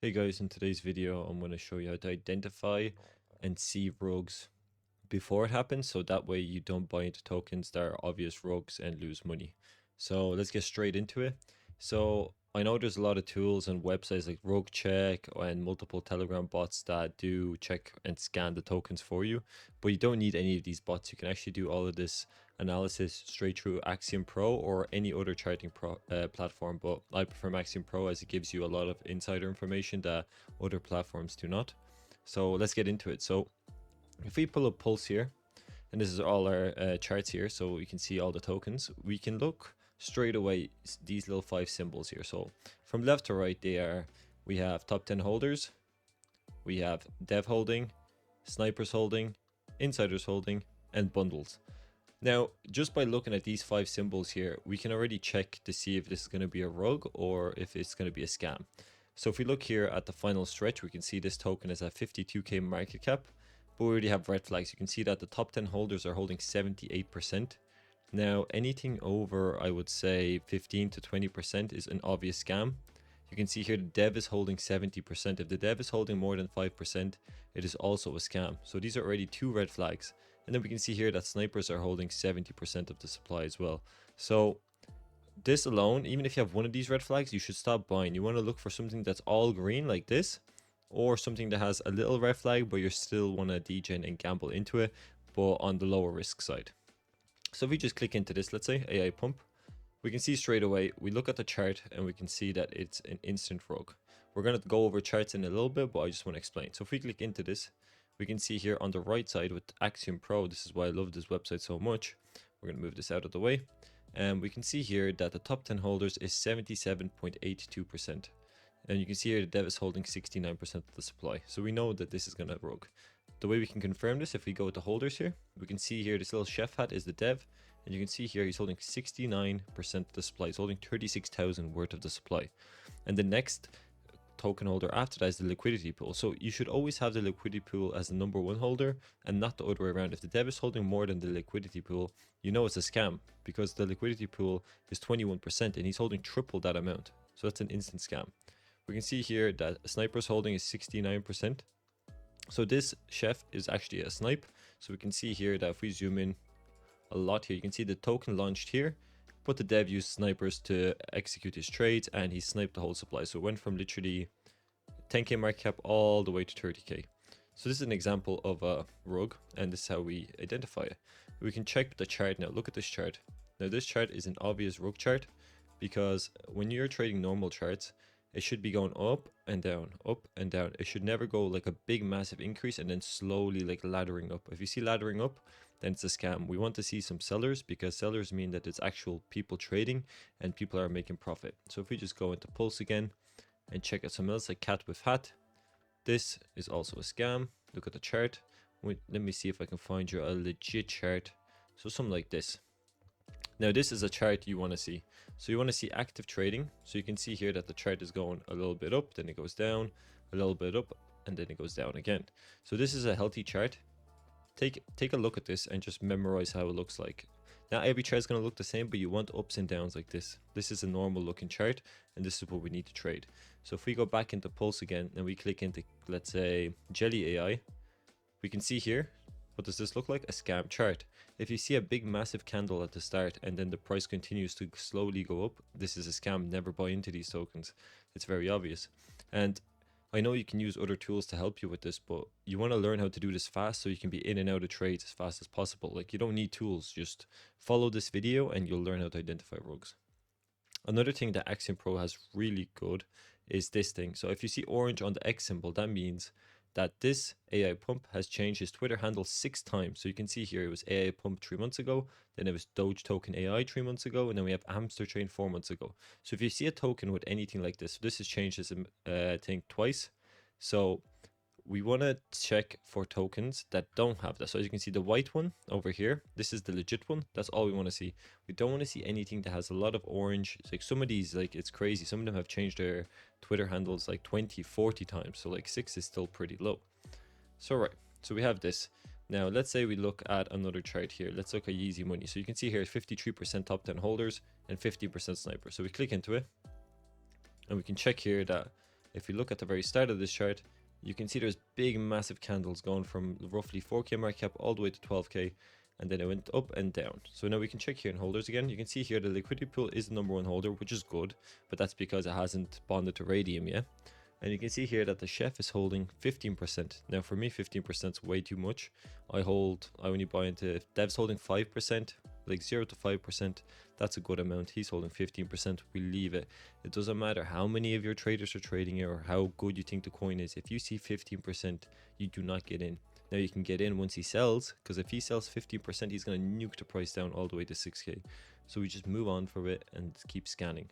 Hey guys, in today's video I'm going to show you how to identify and see rogues before it happens, so that way you don't buy into tokens that are obvious rogues and lose money. So let's get straight into it. So I know there's a lot of tools and websites like Rogue Check and multiple Telegram bots that do check and scan the tokens for you, but you don't need any of these bots. You can actually do all of this analysis straight through Axiom Pro or any other charting platform, but I prefer Axiom Pro as it gives you a lot of insider information that other platforms do not. So let's get into it. So if we pull up Pulse here, and this is all our charts here, so you can see all the tokens, we can look straight away these little 5 symbols here. So from left to right, we have top 10 holders, we have dev holding, snipers holding, insiders holding, and bundles. Now, just by looking at these 5 symbols here, we can already check to see if this is going to be a rogue or if it's going to be a scam. So if we look here at the final stretch, we can see this token is at 52k market cap, but we already have red flags. You can see that the top 10 holders are holding 78%. Now, anything over, I would say 15 to 20% is an obvious scam. You can see here the dev is holding 70%. If the dev is holding more than 5%, it is also a scam. So these are already 2 red flags. And then we can see here that snipers are holding 70% of the supply as well. So this alone, even if you have one of these red flags, you should stop buying. You want to look for something that's all green like this, or something that has a little red flag, but you still want to degen and gamble into it, but on the lower risk side. So if we just click into this, let's say AI pump, we can see straight away, we look at the chart and we can see that it's an instant rogue. We're going to go over charts in a little bit, but I just want to explain. So if we click into this, we can see here on the right side with Axiom Pro, this is why I love this website so much. We're going to move this out of the way. And we can see here that the top 10 holders is 77.82%. And you can see here the dev is holding 69% of the supply. So we know that this is going to rogue. The way we can confirm this, if we go to holders here, we can see here this little chef hat is the dev. And you can see here he's holding 69% of the supply. He's holding 36,000 worth of the supply. And the next token holder after that is the liquidity pool. So you should always have the liquidity pool as the number 1 holder and not the other way around. If the dev is holding more than the liquidity pool, you know it's a scam because the liquidity pool is 21% and he's holding triple that amount. So that's an instant scam. We can see here that a sniper's holding is 69%. So this chef is actually a snipe. So we can see here that if we zoom in a lot here, you can see the token launched here, but the dev used snipers to execute his trades and he sniped the whole supply. So it went from literally 10k market cap all the way to 30k. So this is an example of a rogue, and this is how we identify it. We can check the chart now. Look at this chart. Now this chart is an obvious rogue chart because when you're trading normal charts, it should be going up and down, up and down. It should never go like a big massive increase and then slowly like laddering up. If you see laddering up, then it's a scam. We want to see some sellers because sellers mean that it's actual people trading and people are making profit. So if we just go into Pulse again and check out something else like cat with hat, this is also a scam. Look at the chart. Let me see if I can find you a legit chart. So something like this. Now this is a chart you want to see. So you want to see active trading. So you can see here that the chart is going a little bit up, then it goes down, a little bit up, and then it goes down again. So this is a healthy chart. Take a look at this and just memorize how it looks like. Now every chart is going to look the same, but you want ups and downs like this. This is a normal looking chart, and this is what we need to trade. So if we go back into Pulse again and we click into, let's say, Jelly AI, we can see here, what does this look like? A scam chart. If you see a big massive candle at the start and then the price continues to slowly go up, this is a scam. Never buy into these tokens. It's very obvious. And I know you can use other tools to help you with this, but you want to learn how to do this fast so you can be in and out of trades as fast as possible. Like, you don't need tools, just follow this video and you'll learn how to identify rogues. Another thing that Axiom Pro has really good is this thing. So if you see orange on the X symbol, that means that this AI pump has changed his Twitter handle 6 times. So you can see here it was AI pump 3 months ago, then it was Doge token AI 3 months ago, and then we have hamster train 4 months ago. So if you see a token with anything like this has changed his thing twice. So we want to check for tokens that don't have that. So as you can see, the white one over here, this is the legit one. That's all we want to see. We don't want to see anything that has a lot of orange. It's like some of these, like, it's crazy. Some of them have changed their Twitter handles like 20, 40 times. So like 6 is still pretty low. So right, so we have this. Now let's say we look at another chart here. Let's look at Yeezy Money. So you can see here 53% top 10 holders and 50% sniper. So we click into it and we can check here that If you look at the very start of this chart, you can see there's big massive candles going from roughly 4k market cap all the way to 12k, and then it went up and down. So now we can check here in holders again. You can see here the liquidity pool is the #1 holder, which is good, but that's because it hasn't bonded to raydium yet. And you can see here that the chef is holding 15%. Now for me, 15% is way too much. I only buy into, if dev's holding 5%, like 0 to 5%, that's a good amount. He's holding 15%, we leave it. It doesn't matter how many of your traders are trading it or how good you think the coin is. If you see 15%, you do not get in. Now you can get in once he sells, because if he sells 15%, he's going to nuke the price down all the way to 6k. So we just move on for it and keep scanning.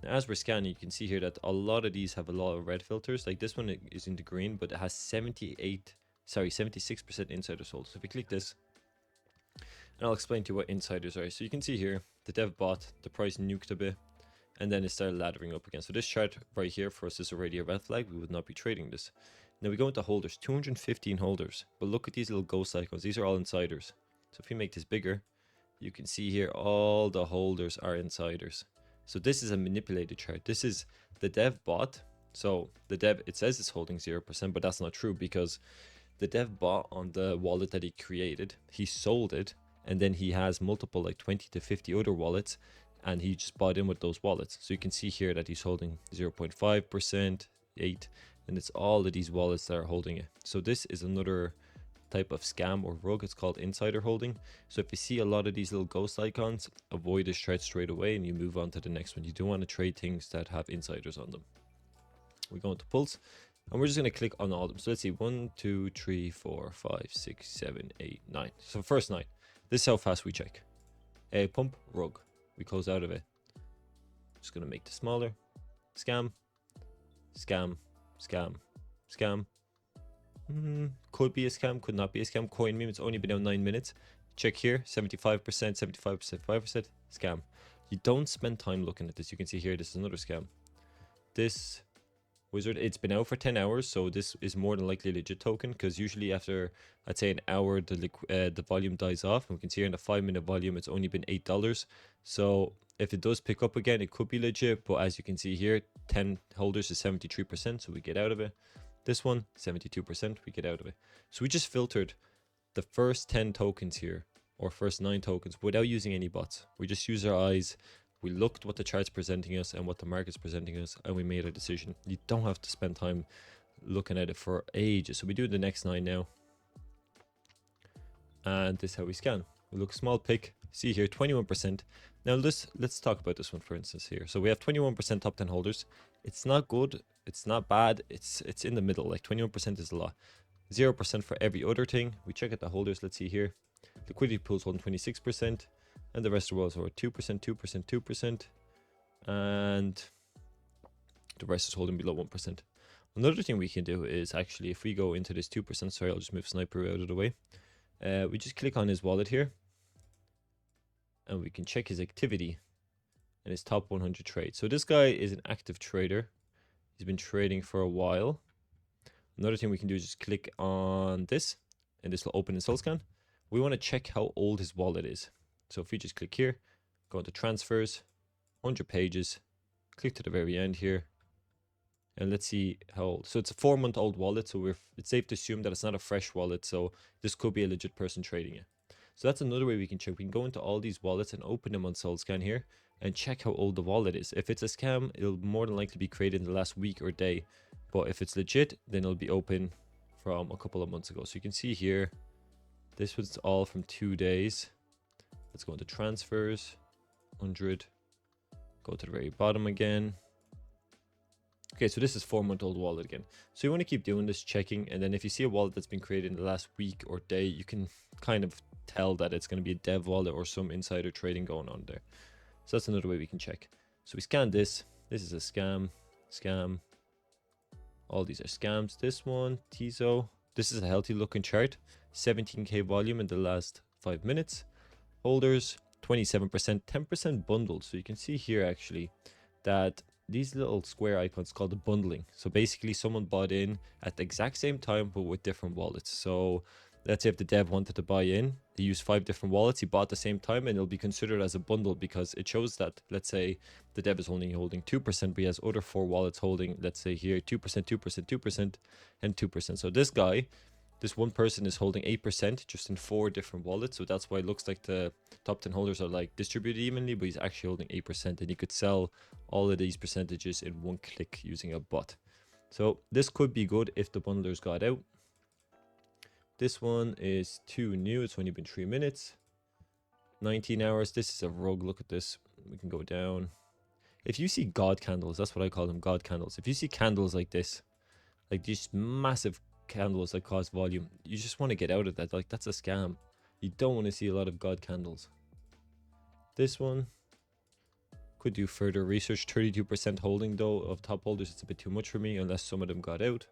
Now, as we're scanning, you can see here that a lot of these have a lot of red filters. Like this one is in the green, but it has 76% insiders hold. So if we click this, and I'll explain to you what insiders are. So you can see here, the dev bought, the price nuked a bit, and then it started laddering up again. So this chart right here for us is already a red flag. We would not be trading this. Now we go into holders, 215 holders. But look at these little ghost icons. These are all insiders. So if we make this bigger, you can see here all the holders are insiders. So this is a manipulated chart. This is the dev bought. So the dev, it says it's holding 0%, but that's not true because the dev bought on the wallet that he created. He sold it, and then he has multiple, like 20 to 50 other wallets, and he just bought in with those wallets. So you can see here that he's holding 0.5%, 8, and it's all of these wallets that are holding it. So this is another type of scam or rug. It's called insider holding. So if you see a lot of these little ghost icons, avoid this chart straight away and you move on to the next one. You don't want to trade things that have insiders on them. We go into pulse, and we're just going to click on all of them. So let's see, 1 2 3 4 5 6 7 8 9. So first 9, this is how fast we check. A pump, rug, we close out of it. Just going to make this smaller. Scam, scam, scam, scam. Could be a scam, could not be a scam. Coin meme, it's only been out 9 minutes. Check here, 75%, 75%, 5%, scam. You don't spend time looking at this. You can see here, this is another scam. This wizard, it's been out for 10 hours, so this is more than likely a legit token, because usually after, I'd say, an hour, the volume dies off. And we can see here in the 5-minute volume, it's only been $8. So if it does pick up again, it could be legit, but as you can see here, 10 holders is 73%, so we get out of it. This one, 72%, we get out of it. So we just filtered the first 10 tokens here, or first 9 tokens, without using any bots. We just use our eyes. We looked what the chart's presenting us and what the market's presenting us, and we made a decision. You don't have to spend time looking at it for ages. So we do the next 9 now. And this is how we scan. We look small pick. See here, 21%. Now let's talk about this one, for instance, here. So we have 21% top 10 holders. It's not good. It's not bad. It's in the middle. Like 21% is a lot. 0% for every other thing. We check out the holders. Let's see here. Liquidity pool's holding 26%. And the rest of the world's over 2%, 2%, 2%. And the rest is holding below 1%. Another thing we can do is actually, if we go into this 2%, sorry, I'll just move Sniper out of the way. We just click on his wallet here. And we can check his activity and his top 100 trades. So this guy is an active trader. He's been trading for a while. Another thing we can do is just click on this, and this will open in SolScan. We want to check how old his wallet is. So if we just click here, go into transfers, 100 pages, click to the very end here, and let's see how old. So it's a 4-month-old wallet, so it's safe to assume that it's not a fresh wallet, so this could be a legit person trading it. So that's another way we can check. We can go into all these wallets and open them on SolScan here and check how old the wallet is. If it's a scam, it'll more than likely be created in the last week or day. But if it's legit, then it'll be open from a couple of months ago. So you can see here, this was all from 2 days. Let's go into transfers, 100, go to the very bottom again. Okay, so this is 4-month-old wallet again. So you want to keep doing this, checking, and then if you see a wallet that's been created in the last week or day, you can kind of tell that it's going to be a dev wallet or some insider trading going on there. So that's another way we can check. So we scan this. This is a scam, scam. All these are scams. This one, Tizo. This is a healthy looking chart. 17k volume in the last 5 minutes. Holders, 27%, 10% bundled. So you can see here actually that these little square icons called the bundling. So basically someone bought in at the exact same time but with different wallets. So let's say if the dev wanted to buy in, he used 5 different wallets, he bought at the same time, and it'll be considered as a bundle because it shows that, let's say the dev is only holding 2%, but he has other 4 wallets holding, let's say here, 2%, 2%, 2%, and 2%. So this one person is holding 8% just in 4 different wallets. So that's why it looks like the top 10 holders are like distributed evenly, but he's actually holding 8%, and you could sell all of these percentages in one click using a bot. So this could be good if the bundlers got out. This one is too new. It's only been 3 minutes. 19 hours. This is a rug. Look at this. We can go down. If you see God candles, that's what I call them, God candles. If you see candles like this, like these massive candles that cause volume, you just want to get out of that. Like, that's a scam. You don't want to see a lot of God candles. This one could do further research. 32% holding though of top holders. It's a bit too much for me unless some of them got out.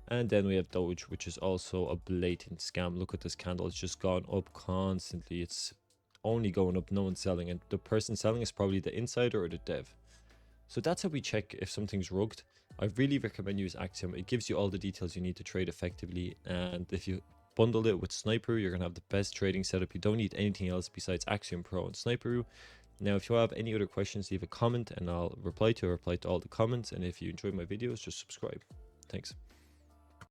And then we have Doge, which is also a blatant scam. Look at this candle. It's just gone up constantly. It's only going up. No one's selling. And the person selling is probably the insider or the dev. So that's how we check if something's rugged. I really recommend use Axiom. It gives you all the details you need to trade effectively. And if you bundle it with Sniperoo, you're going to have the best trading setup. You don't need anything else besides Axiom Pro and Sniperoo. Now, if you have any other questions, leave a comment and I'll reply to all the comments. And if you enjoy my videos, just subscribe. Thanks.